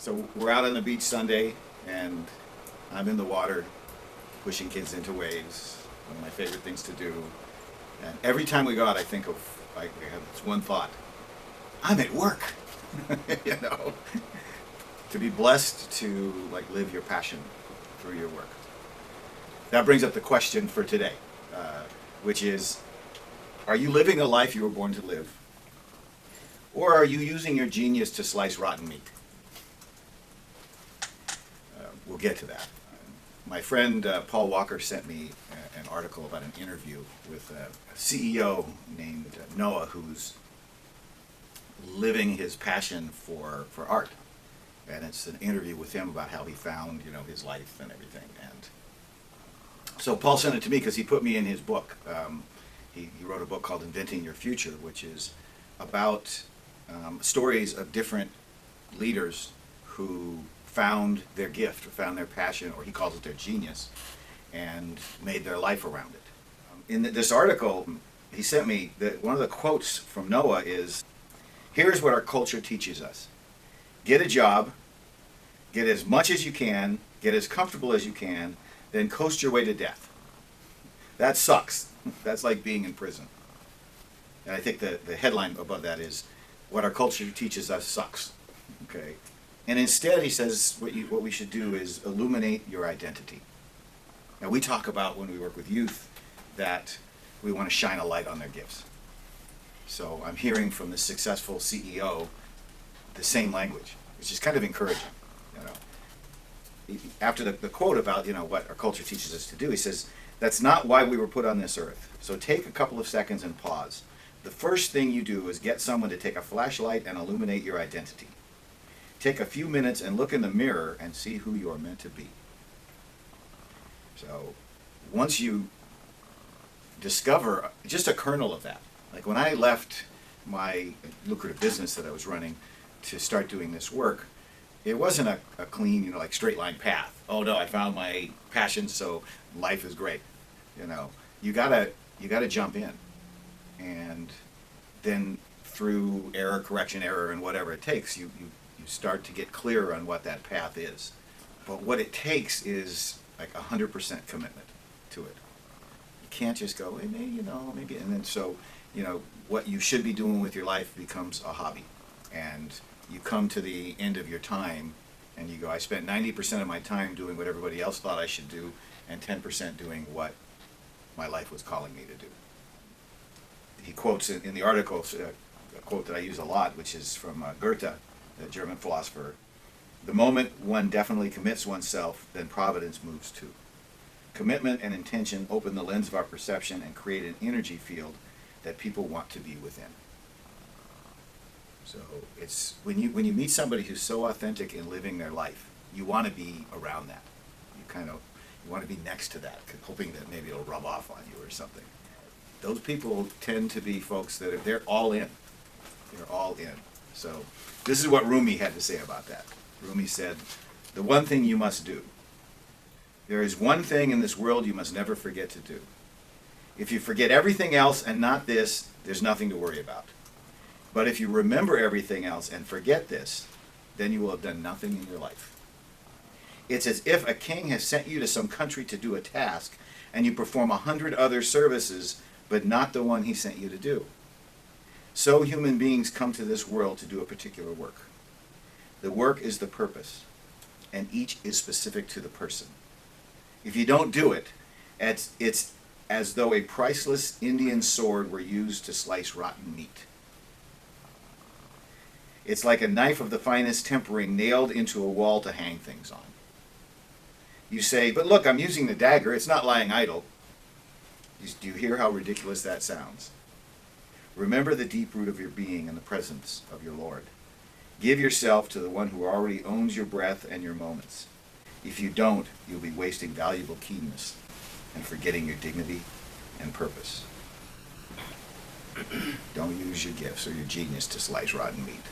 So we're out on the beach Sunday, and I'm in the water, pushing kids into waves. One of my favorite things to do. And every time we go out, I think of, I have this one thought: I'm at work. You know, to be blessed to live your passion through your work. That brings up the question for today, which is: are you living a life you were born to live, or are you using your genius to slice rotten meat? We'll get to that. My friend Paul Walker sent me an article about an interview with a CEO named Noah, who's living his passion for art. And it's an interview with him about how he found, his life and everything. And so Paul sent it to me because he put me in his book. He wrote a book called Inventing Your Future, which is about stories of different leaders who found their gift or found their passion, or he calls it their genius, and made their life around it. In this article he sent me, one of the quotes from Noah is, "Here's what our culture teaches us. Get a job, get as much as you can, get as comfortable as you can, then coast your way to death. That sucks. That's like being in prison." And I think the headline above that is, "What our culture teaches us sucks." Okay. And instead, he says, what we should do is illuminate your identity. Now, we talk about, when we work with youth, that we want to shine a light on their gifts. So I'm hearing from the successful CEO the same language, which is kind of encouraging. After the quote about what our culture teaches us to do, he says, "That's not why we were put on this earth. So take a couple of seconds and pause. The first thing you do is get someone to take a flashlight and illuminate your identity. Take a few minutes and look in the mirror and see who you are meant to be." So once you discover just a kernel of that, like when I left my lucrative business that I was running to start doing this work, it wasn't a clean, straight line path. Oh no, I found my passion, so life is great. You gotta jump in, and then through error, and whatever it takes, you start to get clear on what that path is. But what it takes is 100% commitment to it. You can't just go, hey, maybe, and then what you should be doing with your life becomes a hobby. And you come to the end of your time and you go, I spent 90% of my time doing what everybody else thought I should do, and 10% doing what my life was calling me to do. He quotes in the article a quote that I use a lot, which is from Goethe, the German philosopher: "The moment one definitely commits oneself, then providence moves too. Commitment and intention open the lens of our perception and create an energy field that people want to be within." So it's when you meet somebody who's so authentic in living their life, you want to be around that. You want to be next to that, hoping that maybe it'll rub off on you or something. Those people tend to be folks that they're all in. They're all in. So this is what Rumi had to say about that. Rumi said, "The one thing you must do. There is one thing in this world you must never forget to do. If you forget everything else and not this, there's nothing to worry about. But if you remember everything else and forget this, then you will have done nothing in your life. It's as if a king has sent you to some country to do a task, and you perform 100 other services, but not the one he sent you to do. So human beings come to this world to do a particular work. The work is the purpose, and each is specific to the person. If you don't do it, it's as though a priceless Indian sword were used to slice rotten meat. It's like a knife of the finest tempering nailed into a wall to hang things on. You say, but look, I'm using the dagger, it's not lying idle. Do you hear how ridiculous that sounds? Remember the deep root of your being in the presence of your Lord. Give yourself to the one who already owns your breath and your moments. If you don't, you'll be wasting valuable keenness and forgetting your dignity and purpose. Don't use your gifts or your genius to slice rotten meat."